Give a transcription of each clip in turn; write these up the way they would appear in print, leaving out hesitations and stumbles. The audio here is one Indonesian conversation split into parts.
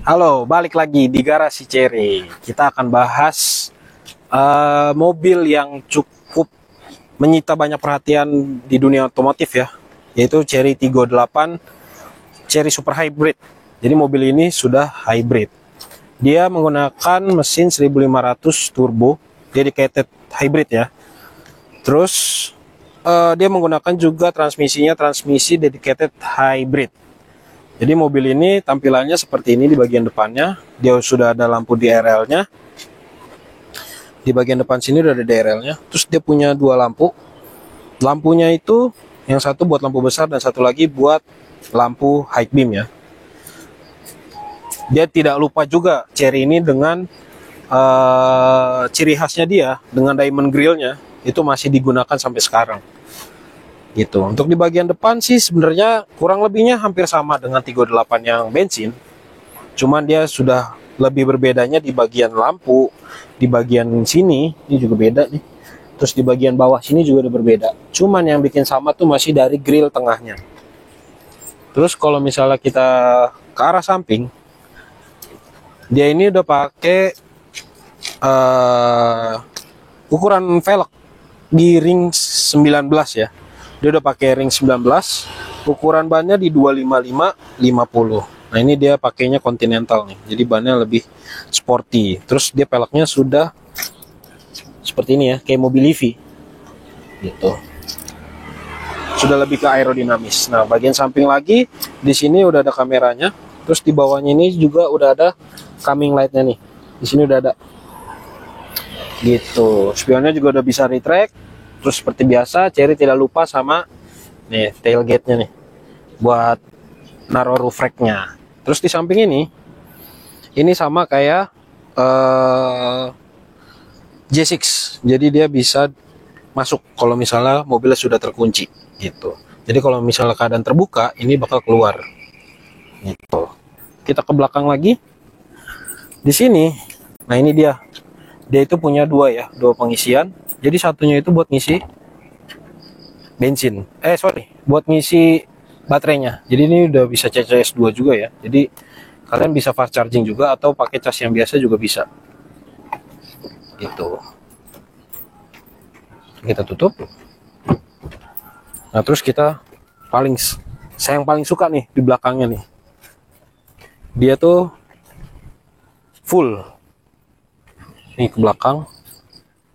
Halo, balik lagi di Garasi Cherry. Kita akan bahas mobil yang cukup menyita banyak perhatian di dunia otomotif ya, yaitu Cherry Tiggo 8 Cherry Super Hybrid. Jadi mobil ini sudah hybrid. Dia menggunakan mesin 1500 turbo, dedicated hybrid ya. Terus dia menggunakan juga transmisi dedicated hybrid. Jadi mobil ini tampilannya seperti ini di bagian depannya. Dia sudah ada lampu DRL-nya. Di bagian depan sini udah ada DRL-nya. Terus dia punya dua lampu. Lampunya itu yang satu buat lampu besar dan satu lagi buat lampu high beam ya. Dia tidak lupa juga Cherry ini dengan ciri khasnya dia dengan diamond grille-nya itu masih digunakan sampai sekarang. Gitu. Untuk di bagian depan sih sebenarnya kurang lebihnya hampir sama dengan Tiggo 8 yang bensin. Cuman dia sudah lebih berbedanya di bagian lampu, di bagian sini ini juga beda nih. Terus di bagian bawah sini juga udah berbeda. Cuman yang bikin sama tuh masih dari grill tengahnya. Terus kalau misalnya kita ke arah samping, dia ini udah pakai ukuran velg di ring 19 ya. Dia udah pakai ring 19, ukuran bannya di 255/50. Nah, ini dia pakainya Continental nih. Jadi bannya lebih sporty. Terus dia peleknya sudah seperti ini ya, kayak mobil EV. Gitu. Sudah lebih ke aerodinamis. Nah, bagian samping lagi di sini udah ada kameranya. Terus di bawahnya ini juga udah ada coming light-nya nih. Di sini udah ada. Gitu. Spionnya juga udah bisa retract. Terus seperti biasa, Cherry tidak lupa sama nih tailgate-nya nih buat naruh roof rack-nya. Terus di samping ini sama kayak J6. Jadi dia bisa masuk kalau misalnya mobilnya sudah terkunci gitu. Jadi kalau misalnya keadaan terbuka, ini bakal keluar. Gitu. Kita ke belakang lagi. Di sini, nah ini dia. Dia itu punya dua pengisian. Jadi satunya itu buat ngisi bensin. Buat ngisi baterainya. Jadi ini udah bisa CCS2 juga ya. Jadi kalian bisa fast charging juga atau pakai cas yang biasa juga bisa. Gitu. Kita tutup. Nah, terus saya yang paling suka nih di belakangnya nih. Dia tuh full. Nih ke belakang.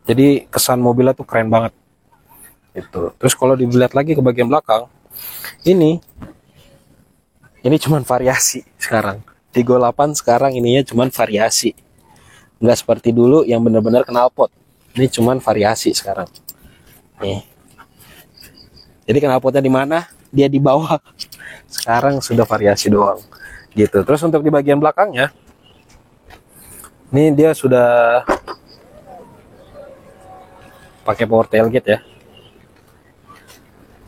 Jadi kesan mobilnya tuh keren banget. Gitu. Terus kalau dilihat lagi ke bagian belakang, ini cuman variasi sekarang. Tiggo 8 sekarang ininya cuman variasi. Nggak seperti dulu yang benar-benar knalpot. Ini cuman variasi sekarang. Nih. Jadi knalpotnya di mana? Dia di bawah. Sekarang sudah variasi doang. Gitu. Terus untuk di bagian belakangnya, ini dia sudah pakai power tailgate ya.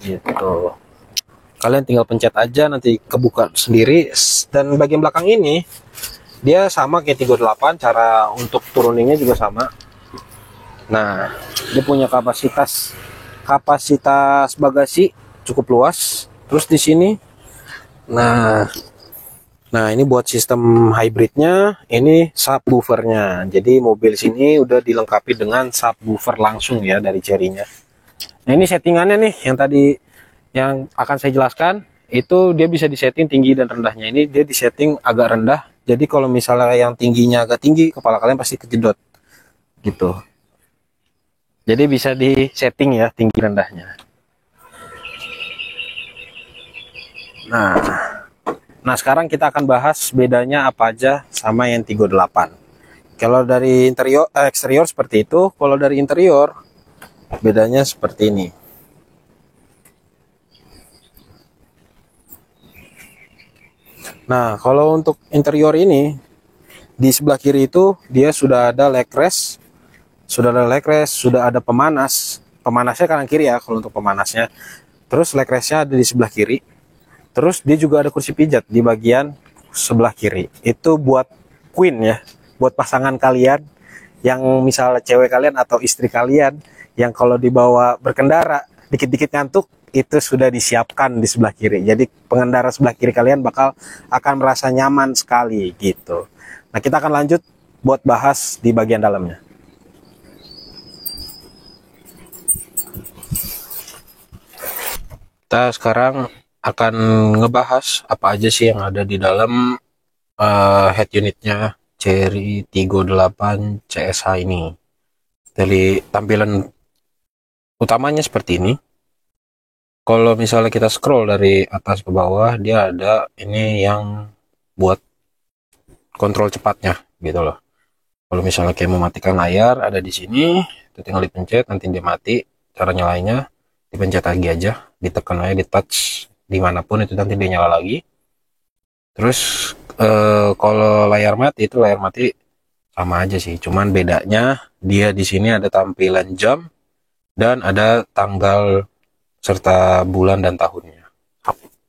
Gitu. Kalian tinggal pencet aja nanti kebuka sendiri. Dan bagian belakang ini dia sama kayak Tiggo 8, cara untuk turuningnya juga sama. Nah, dia punya kapasitas bagasi cukup luas. Terus di sini Nah, ini buat sistem hybridnya, ini subwoofernya. Jadi mobil sini udah dilengkapi dengan subwoofer langsung ya dari Cherry-nya. Nah, ini settingannya nih yang akan saya jelaskan. Itu dia bisa disetting tinggi dan rendahnya. Ini dia disetting agak rendah. Jadi kalau misalnya yang tingginya agak tinggi, kepala kalian pasti kejedot. Gitu. Jadi bisa disetting ya tinggi rendahnya. Nah, sekarang kita akan bahas bedanya apa aja sama yang Tiggo 8. Kalau dari eksterior seperti itu, kalau dari interior bedanya seperti ini. Nah, kalau untuk interior ini di sebelah kiri itu dia sudah ada leg rest, sudah ada pemanas. Pemanasnya kanan kiri ya kalau untuk pemanasnya. Terus leg restnya ada di sebelah kiri. Terus dia juga ada kursi pijat di bagian sebelah kiri. Itu buat queen ya, buat pasangan kalian yang misalnya cewek kalian atau istri kalian yang kalau dibawa berkendara dikit-dikit ngantuk, itu sudah disiapkan di sebelah kiri. Jadi pengendara sebelah kiri kalian akan merasa nyaman sekali gitu. Nah, kita akan lanjut buat bahas di bagian dalamnya. Kita sekarang akan ngebahas apa aja sih yang ada di dalam head unitnya Cherry Tiggo 8 CSH ini. Dari tampilan utamanya seperti ini. Kalau misalnya kita scroll dari atas ke bawah, dia ada ini yang buat kontrol cepatnya gitu loh. Kalau misalnya kayak mematikan layar, ada di sini, itu tinggal dipencet, nanti dia mati. Cara nyalainnya dipencet lagi aja, ditekan aja, di touch dimanapun itu nanti dia nyala lagi. Terus kalau layar mati itu layar mati sama aja sih, cuman bedanya dia di sini ada tampilan jam dan ada tanggal serta bulan dan tahunnya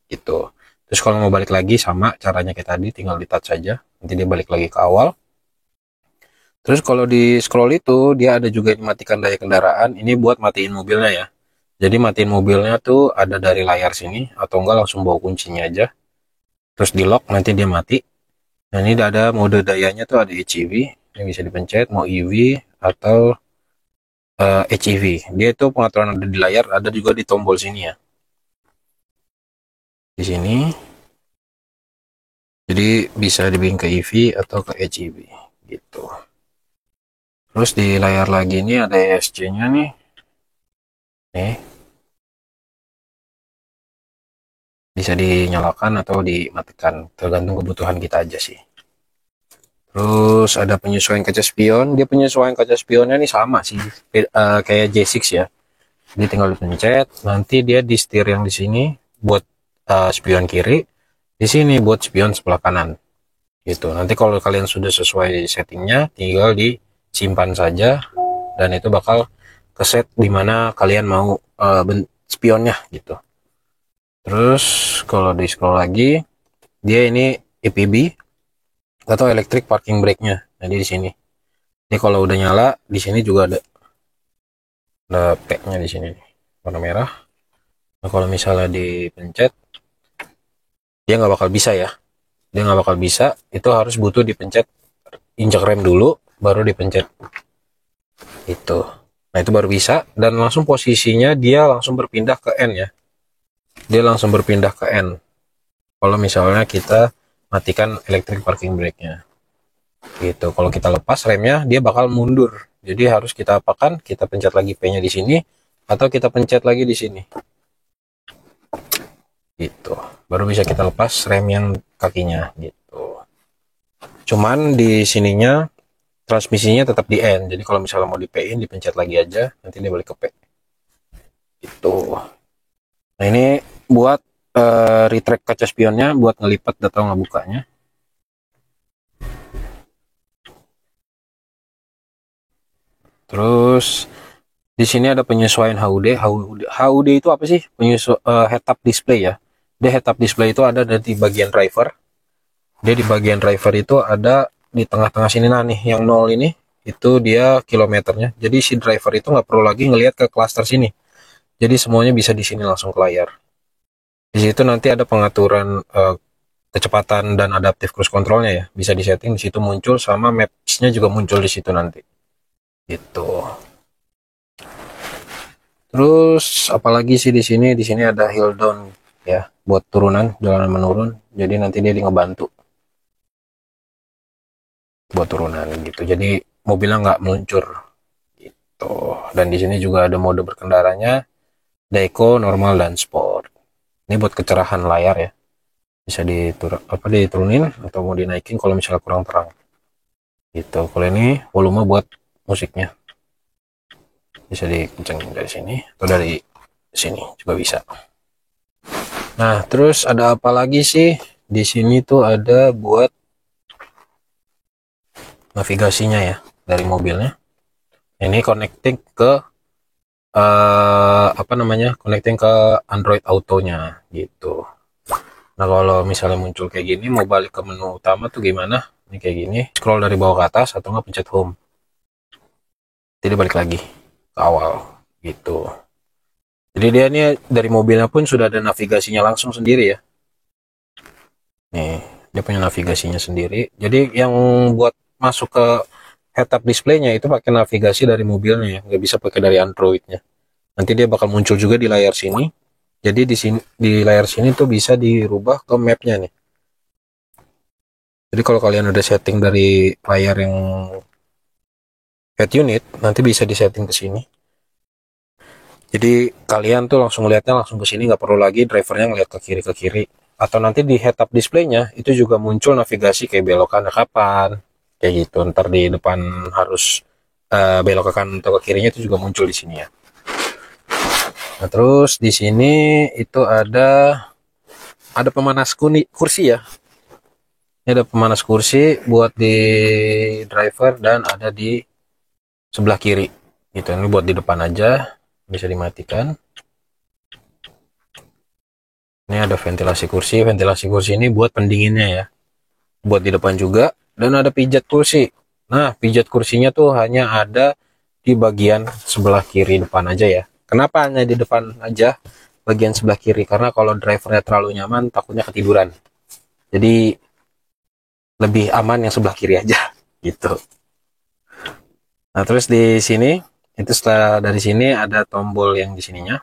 gitu. Terus kalau mau balik lagi sama caranya kayak tadi, tinggal di touch saja, nanti dia balik lagi ke awal. Terus kalau di scroll itu dia ada juga dimatikan daya kendaraan, ini buat matiin mobilnya ya. Jadi matiin mobilnya tuh ada dari layar sini, atau enggak langsung bawa kuncinya aja. Terus di lock nanti dia mati. Nah, ini ada mode dayanya tuh ada HEV, ini bisa dipencet mau EV atau HEV. Dia itu pengaturan ada di layar, ada juga di tombol sini ya. Di sini. Jadi bisa dibikin ke EV atau ke HEV gitu. Terus di layar lagi ini ada ESC-nya nih. Nih. Bisa dinyalakan atau dimatikan, tergantung kebutuhan kita aja sih. Terus ada penyesuaian kaca spion. Dia penyesuaian kaca spionnya nih sama sih, kayak J6 ya. Jadi tinggal dipencet, nanti dia di setir yang di sini buat spion kiri, di sini buat spion sebelah kanan. Gitu. Nanti kalau kalian sudah sesuai settingnya, tinggal disimpan saja, dan itu bakal keset dimana kalian mau spionnya gitu. Terus kalau di scroll lagi, dia ini EPB atau electric parking brake-nya. Jadi di sini. Ini kalau udah nyala, di sini juga ada P-nya di sini nih, warna merah. Nah, kalau misalnya dipencet, dia nggak bakal bisa ya. Dia nggak bakal bisa. Itu harus butuh dipencet, injak rem dulu, baru dipencet. Itu. Nah, itu baru bisa. Dan langsung posisinya dia langsung berpindah ke N ya. Dia langsung berpindah ke N. Kalau misalnya kita matikan electric parking brake-nya. Gitu. Kalau kita lepas remnya, dia bakal mundur. Jadi harus kita apakan? Kita pencet lagi P-nya di sini, atau kita pencet lagi di sini. Gitu. Baru bisa kita lepas rem yang kakinya. Gitu. Cuman di sininya transmisinya tetap di N. Jadi kalau misalnya mau di P-in, dipencet lagi aja, nanti dia balik ke P. Gitu. Nah, ini buat retract kaca spionnya, buat ngelipat atau ngebukanya. Terus di sini ada penyesuaian HUD. HUD itu apa sih? Head-up display ya. Dia head-up display itu ada di bagian driver. Dia di bagian driver itu ada di tengah-tengah sini, nah nih yang 0 ini itu dia kilometernya. Jadi si driver itu nggak perlu lagi ngelihat ke klaster sini. Jadi semuanya bisa di sini langsung ke layar. Di situ nanti ada pengaturan kecepatan dan adaptive cruise controlnya ya. Bisa disetting di situ muncul, sama maps-nya juga muncul di situ nanti. Gitu. Terus apalagi sih di sini? Di sini ada hill down ya, buat turunan, jalan menurun. Jadi nanti dia ngebantu buat turunan gitu. Jadi mobilnya nggak meluncur gitu. Dan di sini juga ada mode berkendaranya, Deco, normal, dan sport. Ini buat kecerahan layar ya. Bisa diturunin atau mau dinaikin kalau misalnya kurang terang. Gitu. Kalau ini volume buat musiknya. Bisa dikencengin dari sini atau dari sini juga bisa. Nah, terus ada apa lagi sih? Di sini tuh ada buat navigasinya ya dari mobilnya. Ini connecting ke connecting ke Android Auto-nya gitu. Nah, kalau misalnya muncul kayak gini, mau balik ke menu utama tuh gimana? Ini kayak gini, scroll dari bawah ke atas atau nggak pencet home. Jadi balik lagi ke awal gitu. Jadi dia ini dari mobilnya pun sudah ada navigasinya langsung sendiri ya. Nih, dia punya navigasinya sendiri. Jadi yang buat masuk ke head-up display-nya itu pakai navigasi dari mobilnya ya, nggak bisa pakai dari Android-nya. Nanti dia bakal muncul juga di layar sini. Jadi di sini di layar sini tuh bisa dirubah ke map-nya nih. Jadi kalau kalian udah setting dari layar yang head unit, nanti bisa disetting ke sini. Jadi kalian tuh langsung lihatnya langsung ke sini, nggak perlu lagi drivernya ngeliat ke kiri. Atau nanti di head-up display-nya itu juga muncul navigasi kayak belokannya kapan, kayak gitu. Ntar di depan harus belok ke kanan atau ke kirinya itu juga muncul di sini ya. Nah terus di sini itu ada pemanas kursi ya. Ini ada pemanas kursi buat di driver dan ada di sebelah kiri. Gitu. Ini buat di depan aja, bisa dimatikan. Ini ada ventilasi kursi. Ventilasi kursi ini buat pendinginnya ya. Buat di depan juga. Dan ada pijat kursi. Nah, pijat kursinya tuh hanya ada di bagian sebelah kiri depan aja ya. Kenapa hanya di depan aja bagian sebelah kiri? Karena kalau drivernya terlalu nyaman, takutnya ketiduran. Jadi lebih aman yang sebelah kiri aja gitu. Nah, terus di sini itu setelah dari sini ada tombol yang di sininya.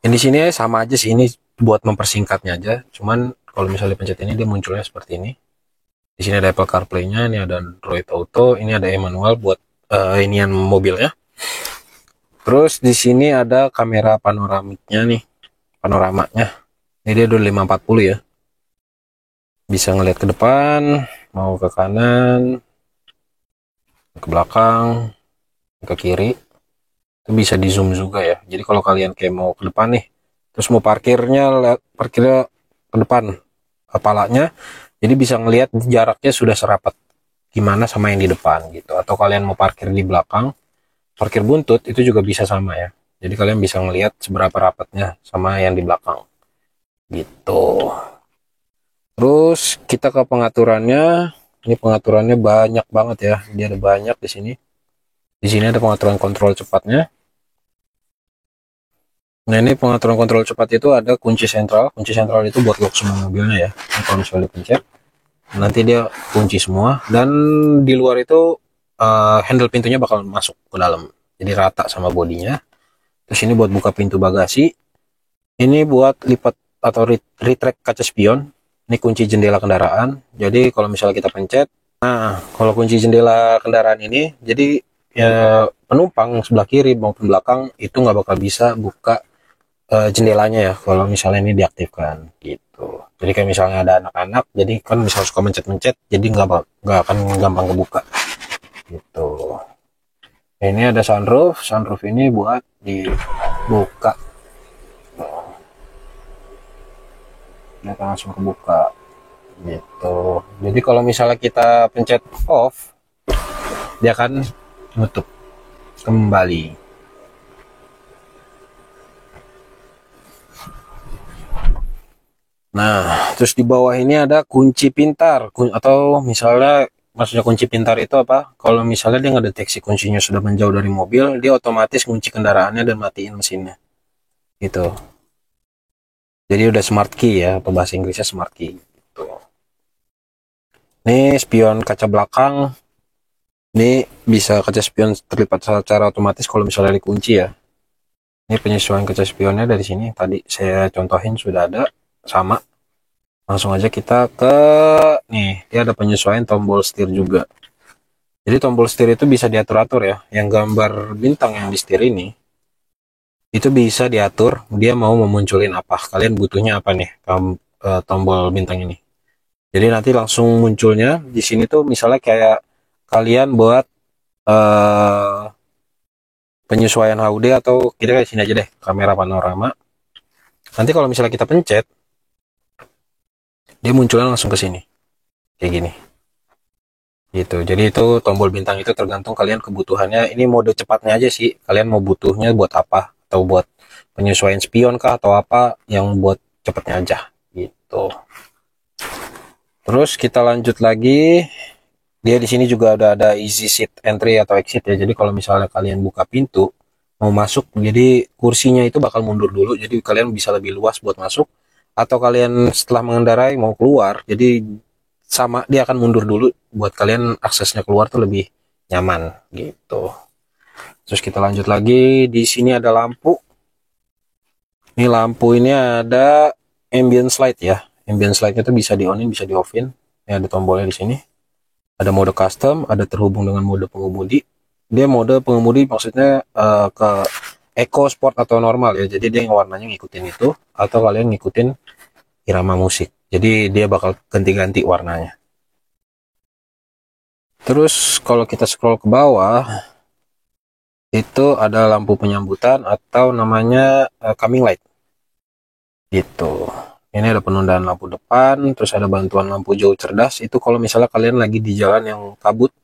Yang di sini sama aja sih, ini buat mempersingkatnya aja. Cuman kalau misalnya pencet ini dia munculnya seperti ini. Di sini ada Apple CarPlay-nya, ini ada Android Auto, ini ada e-manual buat inian mobilnya. Terus di sini ada kamera panoramiknya nih, panoramanya. Ini dia udah 540 ya. Bisa ngeliat ke depan, mau ke kanan, ke belakang, ke kiri. Itu bisa di zoom juga ya. Jadi kalau kalian kayak mau ke depan nih, terus mau parkirnya ke depan kepalanya, jadi bisa ngelihat jaraknya sudah serapat gimana sama yang di depan gitu. Atau kalian mau parkir di belakang, parkir buntut itu juga bisa sama ya. Jadi kalian bisa ngelihat seberapa rapatnya sama yang di belakang gitu. Terus kita ke pengaturannya. Ini pengaturannya banyak banget ya. Dia ada banyak di sini. Di sini ada pengaturan kontrol cepatnya. Nah ini pengaturan kontrol cepat itu ada kunci sentral. Kunci sentral itu buat lock semua mobilnya ya. Ini kalau misalnya dipencet, nanti dia kunci semua. Dan di luar itu handle pintunya bakal masuk ke dalam. Jadi rata sama bodinya. Terus ini buat buka pintu bagasi. Ini buat lipat atau retract kaca spion. Ini kunci jendela kendaraan. Jadi kalau misalnya kita pencet, nah kalau kunci jendela kendaraan ini, jadi ya, penumpang sebelah kiri maupun belakang itu nggak bakal bisa buka jendelanya ya kalau misalnya ini diaktifkan gitu. Jadi kayak misalnya ada anak-anak, jadi kan misalnya suka mencet-mencet, jadi nggak akan gampang kebuka gitu. Nah, ini ada sunroof. Sunroof ini buat dibuka. Dia akan langsung kebuka gitu. Jadi kalau misalnya kita pencet off, dia akan nutup kembali. Nah, terus di bawah ini ada kunci pintar, atau misalnya maksudnya kunci pintar itu apa? Kalau misalnya dia ngedeteksi kuncinya sudah menjauh dari mobil, dia otomatis kunci kendaraannya dan matiin mesinnya. Gitu. Jadi udah smart key ya, atau bahasa Inggrisnya smart key. Gitu. Ini spion kaca belakang. Ini bisa kaca spion terlipat secara otomatis kalau misalnya dikunci ya. Ini penyesuaian kaca spionnya dari sini. Tadi saya contohin sudah ada, sama. Langsung aja kita ke nih, dia ada penyesuaian tombol setir juga. Jadi tombol setir itu bisa diatur-atur ya. Yang gambar bintang yang di setir ini itu bisa diatur dia mau memunculin apa. Kalian butuhnya apa nih tombol bintang ini. Jadi nanti langsung munculnya di sini tuh misalnya kayak kalian buat penyesuaian HUD, atau kita kayak sini aja deh, kamera panorama. Nanti kalau misalnya kita pencet, dia munculnya langsung ke sini. Kayak gini. Gitu. Jadi itu tombol bintang itu tergantung kalian kebutuhannya. Ini mode cepatnya aja sih. Kalian mau butuhnya buat apa? Atau buat penyesuaian spion kah atau apa yang buat cepatnya aja gitu. Terus kita lanjut lagi. Dia di sini juga udah ada easy seat entry atau exit ya. Jadi kalau misalnya kalian buka pintu, mau masuk, jadi kursinya itu bakal mundur dulu, jadi kalian bisa lebih luas buat masuk. Atau kalian setelah mengendarai mau keluar, jadi sama dia akan mundur dulu buat kalian aksesnya keluar tuh lebih nyaman gitu. Terus kita lanjut lagi, di sini ada lampu. Ini lampu ini ada ambient light ya. Ambient light itu bisa di onin, bisa di offin. Ini ada tombolnya di sini. Ada mode custom, ada terhubung dengan mode pengemudi. Dia mode pengemudi maksudnya ke eco, sport atau normal ya. Jadi dia yang warnanya ngikutin itu, atau kalian ngikutin irama musik. Jadi dia bakal ganti-ganti warnanya. Terus kalau kita scroll ke bawah, itu ada lampu penyambutan atau namanya coming light. Gitu. Ini ada penundaan lampu depan, terus ada bantuan lampu jauh cerdas. Itu kalau misalnya kalian lagi di jalan yang kabut,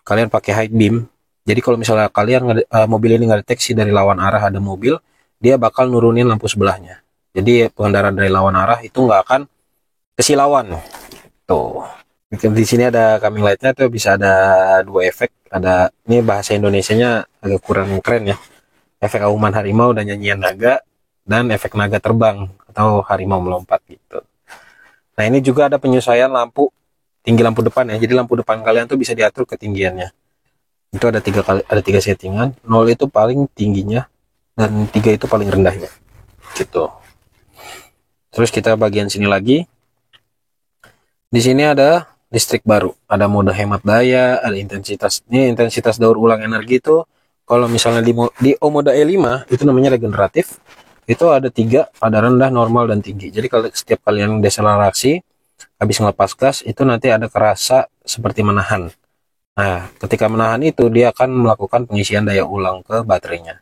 kalian pakai high beam. Jadi kalau misalnya kalian mobil ini nggak deteksi dari lawan arah ada mobil, dia bakal nurunin lampu sebelahnya. Jadi pengendara dari lawan arah itu nggak akan kesilauan. Tuh. Di sini ada coming lightnya tuh bisa ada dua efek. Ada ini bahasa Indonesianya agak kurang keren ya. Efek auman harimau dan nyanyian naga, dan efek naga terbang atau harimau melompat gitu. Nah ini juga ada penyesuaian lampu tinggi lampu depan ya. Jadi lampu depan kalian tuh bisa diatur ketinggiannya. Itu ada tiga settingan. 0 itu paling tingginya dan 3 itu paling rendahnya. Gitu. Terus kita bagian sini lagi. Di sini ada listrik baru, ada mode hemat daya, ada intensitas. Ini intensitas daur ulang energi itu kalau misalnya di mode E5 itu namanya regeneratif. Itu ada 3, ada rendah, normal, dan tinggi. Jadi kalau setiap kalian deselerasi habis ngelepas gas itu nanti ada kerasa seperti menahan. Nah, ketika menahan itu dia akan melakukan pengisian daya ulang ke baterainya.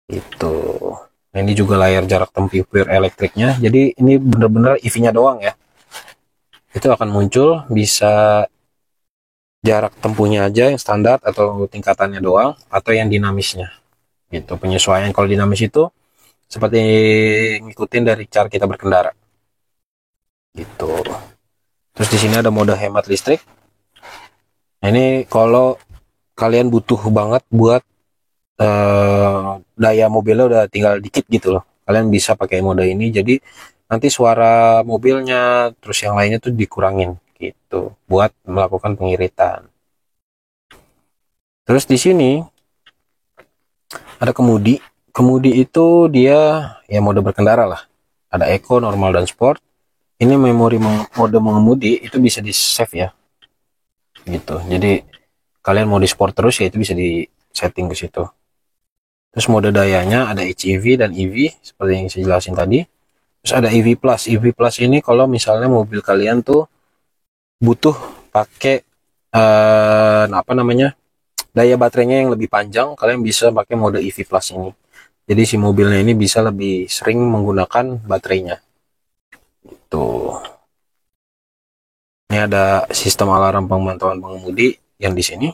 Itu. Nah, ini juga layar jarak tempuh elektriknya. Jadi ini bener-bener EV-nya doang ya. Itu akan muncul bisa jarak tempuhnya aja yang standar atau tingkatannya doang, atau yang dinamisnya. Gitu. Penyesuaian kalau dinamis itu seperti ngikutin dari cara kita berkendara. Gitu. Terus di sini ada mode hemat listrik. Nah, ini kalau kalian butuh banget buat daya mobilnya udah tinggal dikit gitu loh. Kalian bisa pakai mode ini. Jadi nanti suara mobilnya terus yang lainnya tuh dikurangin gitu buat melakukan pengiritan. Terus di sini ada kemudi. Kemudi itu dia ya mode berkendara lah. Ada eco, normal, dan sport. Ini memori mode mengemudi itu bisa di save ya. Gitu. Jadi kalian mau di sport terus ya itu bisa di setting ke situ. Terus mode dayanya ada HEV dan EV seperti yang saya jelasin tadi. Terus ada EV Plus. EV Plus ini kalau misalnya mobil kalian tuh butuh pakai apa namanya daya baterainya yang lebih panjang, kalian bisa pakai mode EV Plus ini. Jadi si mobilnya ini bisa lebih sering menggunakan baterainya. Tuh. Ini ada sistem alarm pemantauan pengemudi yang di sini.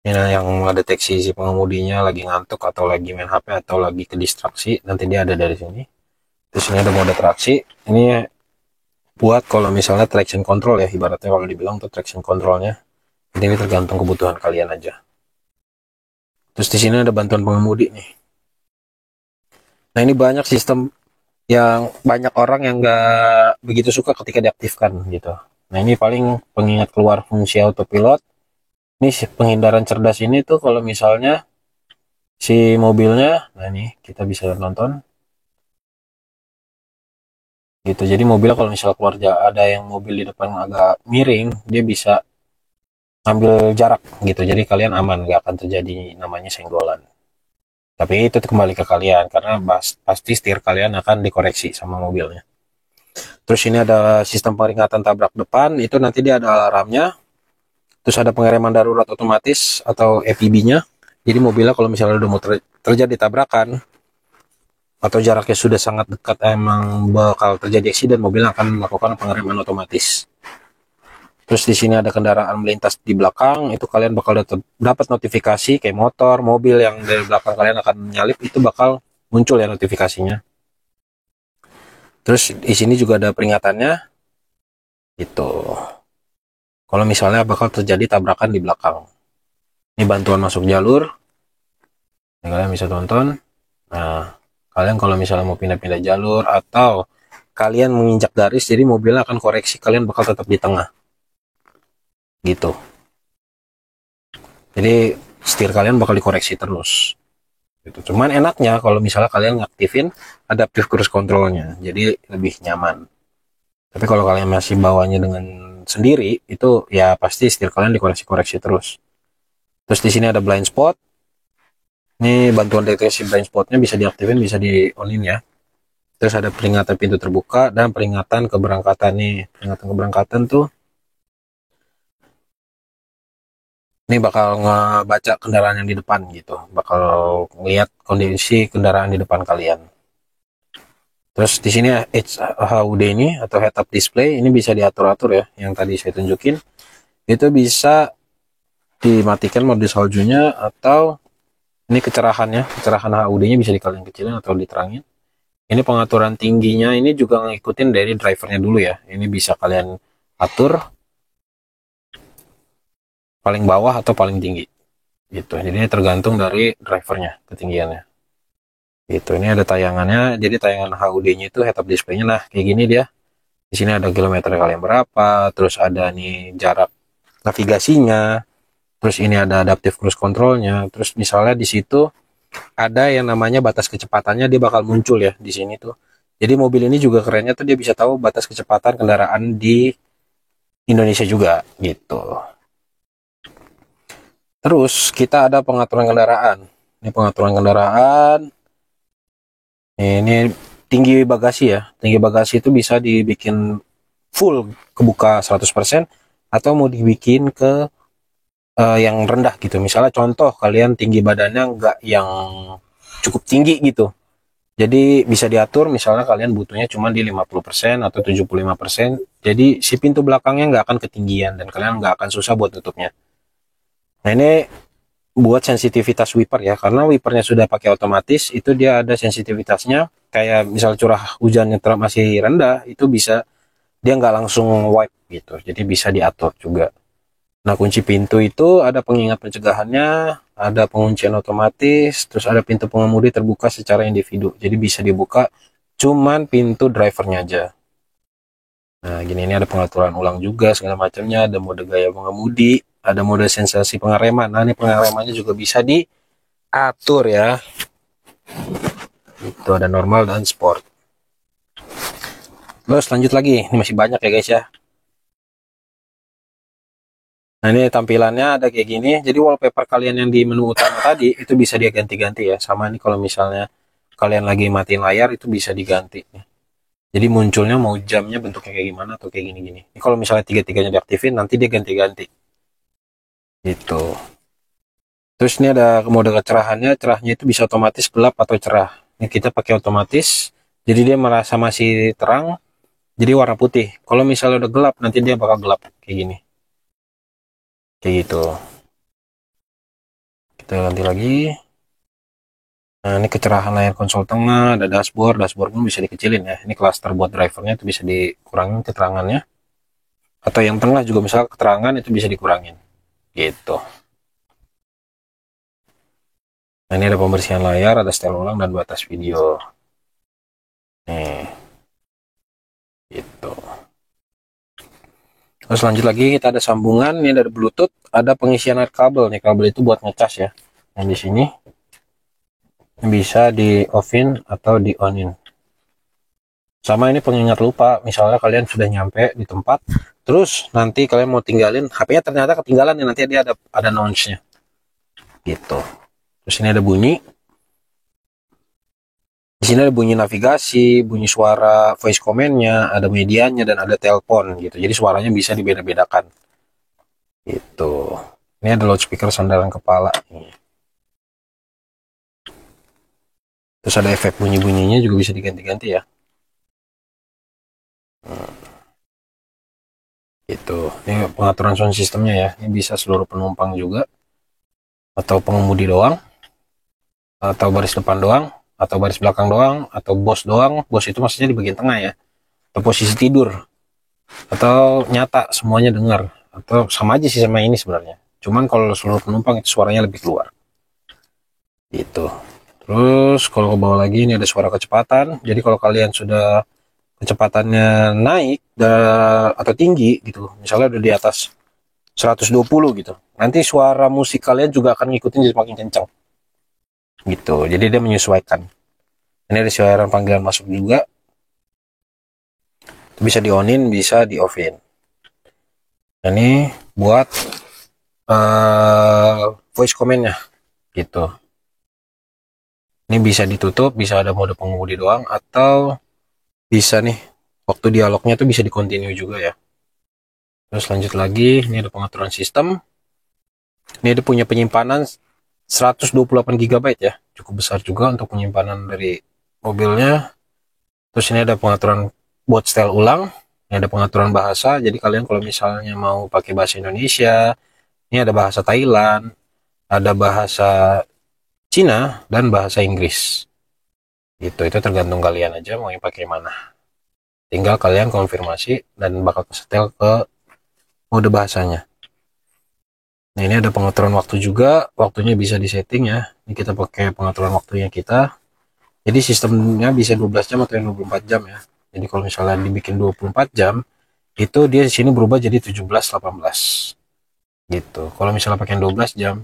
Ini yang mendeteksi si pengemudinya lagi ngantuk atau lagi main HP atau lagi ke distraksi, nanti dia ada dari sini. Terus ini ada mode traksi. Ini buat kalau misalnya traction control ya, ibaratnya kalau dibilang tuh traction controlnya. Jadi ini tergantung kebutuhan kalian aja. Terus di sini ada bantuan pengemudi nih. Nah ini banyak sistem yang banyak orang yang nggak begitu suka ketika diaktifkan gitu. Nah ini paling pengingat keluar fungsi autopilot. Ini penghindaran cerdas ini tuh kalau misalnya si mobilnya, nah ini kita bisa nonton. Gitu. Jadi mobilnya kalau misalnya keluar ada yang mobil di depan agak miring, dia bisa ambil jarak gitu. Jadi kalian aman, nggak akan terjadi namanya senggolan. Tapi itu kembali ke kalian karena pasti setir kalian akan dikoreksi sama mobilnya. Terus ini ada sistem peringatan tabrak depan, itu nanti dia ada alarmnya. Terus ada pengereman darurat otomatis atau EPB-nya. Jadi mobilnya kalau misalnya udah mau terjadi tabrakan atau jaraknya sudah sangat dekat emang bakal terjadi aksiden, mobil akan melakukan pengereman otomatis. Terus di sini ada kendaraan melintas di belakang, itu kalian bakal dapat notifikasi kayak motor, mobil yang dari belakang kalian akan menyalip, itu bakal muncul ya notifikasinya. Terus di sini juga ada peringatannya. Itu. Kalau misalnya bakal terjadi tabrakan di belakang. Ini bantuan masuk jalur. Ini kalian bisa tonton. Nah, kalian kalau misalnya mau pindah-pindah jalur atau kalian menginjak garis, jadi mobilnya akan koreksi, kalian bakal tetap di tengah gitu. Jadi setir kalian bakal dikoreksi terus gitu. Cuman enaknya kalau misalnya kalian ngaktifin adaptive cruise controlnya, jadi lebih nyaman. Tapi kalau kalian masih bawanya dengan sendiri, itu ya pasti setir kalian dikoreksi-koreksi terus. Terus di sini ada blind spot. Ini bantuan deteksi blind spotnya bisa diaktifin, bisa di onin ya. Terus ada peringatan pintu terbuka dan peringatan keberangkatan nih. Peringatan keberangkatan tuh ini bakal ngebaca kendaraan yang di depan gitu. Bakal ngeliat kondisi kendaraan di depan kalian. Terus di sini HUD ini atau head up display ini bisa diatur-atur ya. Yang tadi saya tunjukin itu bisa dimatikan mode saljunya atau ini kecerahannya, kecerahan HUD-nya bisa dikalian kecilin atau diterangin. Ini pengaturan tingginya ini juga ngikutin dari drivernya dulu ya. Ini bisa kalian atur paling bawah atau paling tinggi gitu. Jadi ini tergantung dari drivernya ketinggiannya. Gitu. Ini ada tayangannya. Jadi tayangan HUD-nya itu head up display-nya. Nah, kayak gini dia. Di sini ada kilometer kalian berapa, terus ada nih jarak navigasinya, terus ini ada adaptive cruise control-nya. Terus misalnya di situ ada yang namanya batas kecepatannya, dia bakal muncul ya di sini tuh. Jadi mobil ini juga kerennya tuh dia bisa tahu batas kecepatan kendaraan di Indonesia juga gitu. Terus kita ada pengaturan kendaraan. Ini pengaturan kendaraan. Ini tinggi bagasi ya. Tinggi bagasi itu bisa dibikin full kebuka 100% atau mau dibikin ke yang rendah gitu. Misalnya contoh kalian tinggi badannya nggak yang cukup tinggi gitu. Jadi bisa diatur misalnya kalian butuhnya cuma di 50% atau 75%. Jadi si pintu belakangnya nggak akan ketinggian dan kalian nggak akan susah buat tutupnya. Nah ini buat sensitivitas wiper ya, karena wipernya sudah pakai otomatis, itu dia ada sensitivitasnya. Kayak misal curah hujannya masih rendah, itu bisa dia nggak langsung wipe gitu, jadi bisa diatur juga. Nah kunci pintu itu ada pengingat pencegahannya, ada penguncian otomatis, terus ada pintu pengemudi terbuka secara individu, jadi bisa dibuka cuman pintu drivernya aja. Nah gini, ini ada pengaturan ulang juga segala macamnya, ada mode gaya pengemudi, ada mode sensasi pengereman. Nah ini pengeremannya juga bisa diatur ya. Itu ada normal dan sport. Terus lanjut lagi, ini masih banyak ya guys ya. Nah ini tampilannya ada kayak gini. Jadi wallpaper kalian yang di menu utama tadi itu bisa dia ganti-ganti ya. Sama ini kalau misalnya kalian lagi matiin layar itu bisa diganti. Jadi munculnya mau jamnya bentuknya kayak gimana atau kayak gini-gini. Ini kalau misalnya tiga-tiganya diaktifin nanti dia ganti-ganti. Gitu. Terus ini ada mode kecerahannya, cerahnya itu bisa otomatis gelap atau cerah. Ini kita pakai otomatis, jadi dia merasa masih terang, jadi warna putih. Kalau misalnya udah gelap, nanti dia bakal gelap kayak gini. Kayak gitu. Kita ganti lagi. Nah ini kecerahan layar konsol tengah, ada dashboard, dashboard pun bisa dikecilin ya. Ini cluster buat drivernya itu bisa dikurangin keterangannya. Atau yang tengah juga misalnya keterangan itu bisa dikurangin. Gitu. Nah ini ada pembersihan layar, ada setel ulang dan batas video. Nih. Gitu. Terus lanjut lagi kita ada sambungan, ini ada Bluetooth, ada pengisian air kabel nih, kabel itu buat ngecas ya. Yang di sini bisa di offin atau di onin. Sama ini pengingat lupa, misalnya kalian sudah nyampe di tempat, terus nanti kalian mau tinggalin, HP-nya ternyata ketinggalan ya, nanti dia ada noise-nya. Gitu. Terus ini ada bunyi. Di sini ada bunyi navigasi, bunyi suara voice command-nya, ada medianya dan ada telepon gitu. Jadi suaranya bisa dibeda-bedakan. Gitu. Ini ada loudspeaker sandaran kepala. Terus ada efek bunyi-bunyinya juga bisa diganti-ganti ya. Gitu. Ini pengaturan sound systemnya ya. Ini bisa seluruh penumpang juga. Atau pengemudi doang. Atau baris depan doang. Atau baris belakang doang. Atau bos doang. Bos itu maksudnya di bagian tengah ya. Atau posisi tidur. Atau nyata semuanya dengar. Atau sama aja sih sama ini sebenarnya. Cuman kalau seluruh penumpang itu suaranya lebih keluar. Gitu. Terus kalau ke bawah lagi ini ada suara kecepatan. Jadi kalau kalian sudah kecepatannya naik atau tinggi gitu, misalnya udah di atas 120 gitu, nanti suara musik kalian juga akan ngikutin jadi makin kencang gitu. Jadi dia menyesuaikan. Ini ada suara panggilan masuk juga, bisa di onin, bisa di offin. Ini buat voice command-nya gitu. Ini bisa ditutup, bisa ada mode pengemudi doang, atau bisa nih waktu dialognya tuh bisa di continue juga ya. Terus lanjut lagi, ini ada pengaturan sistem. Ini ada punya penyimpanan 128 GB ya, cukup besar juga untuk penyimpanan dari mobilnya. Terus ini ada pengaturan buat setel ulang, ini ada pengaturan bahasa. Jadi kalian kalau misalnya mau pakai bahasa Indonesia, ini ada bahasa Thailand, ada bahasa Cina, dan bahasa Inggris. Gitu, itu tergantung kalian aja mau yang pakai mana. Tinggal kalian konfirmasi dan bakal setel ke mode bahasanya. Nah, ini ada pengaturan waktu juga, waktunya bisa disetting ya. Ini kita pakai pengaturan waktunya kita. Jadi sistemnya bisa 12 jam atau 24 jam ya. Jadi kalau misalnya dibikin 24 jam, itu dia di sini berubah jadi 17-18. Gitu. Kalau misalnya pakai 12 jam,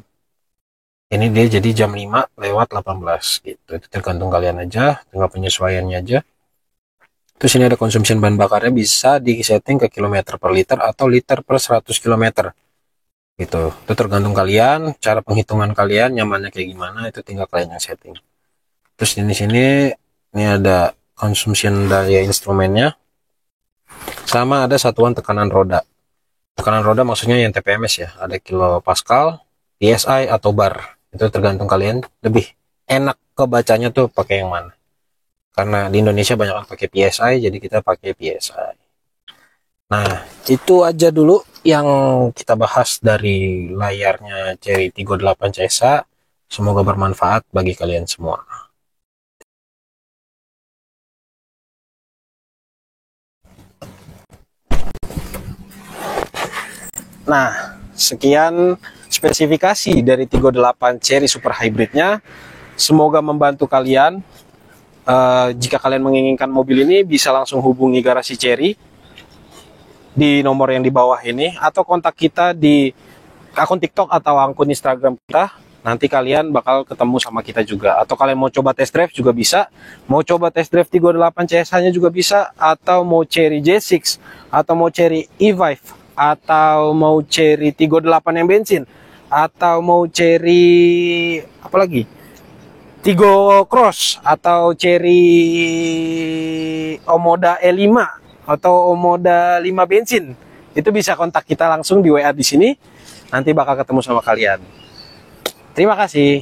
ini dia jadi jam 5:18 gitu. Itu tergantung kalian aja, tinggal penyesuaiannya aja. Terus ini ada consumption bahan bakarnya, bisa disetting ke kilometer per liter atau liter per 100 km. Gitu. Itu tergantung kalian, cara penghitungan kalian nyamannya kayak gimana, itu tinggal kalian yang setting. Terus di sini ini ada consumption daya instrumennya, sama ada satuan tekanan roda. Tekanan roda maksudnya yang TPMS ya, ada kilopascal, PSI atau bar. Itu tergantung kalian, lebih enak kebacanya tuh pakai yang mana. Karena di Indonesia banyak yang pakai PSI, jadi kita pakai PSI. Nah, itu aja dulu yang kita bahas dari layarnya Cherry Tiggo 8 CSA. Semoga bermanfaat bagi kalian semua. Nah, sekian spesifikasi dari Tiggo 8 Cherry Super Hybridnya. Semoga membantu kalian. Jika kalian menginginkan mobil ini, bisa langsung hubungi garasi Cherry di nomor yang di bawah ini, atau kontak kita di akun TikTok atau akun Instagram kita. Nanti kalian bakal ketemu sama kita juga. Atau kalian mau coba test drive juga bisa. Mau coba test drive Tiggo 8 CSA-nya juga bisa. Atau mau Cherry J6, atau mau Cherry E5, atau mau Cherry Tiggo 8 yang bensin, atau mau Cherry apa lagi? Tiggo Cross, atau Cherry Omoda E5, atau Omoda 5 bensin. Itu bisa kontak kita langsung di WA di sini. Nanti bakal ketemu sama kalian. Terima kasih.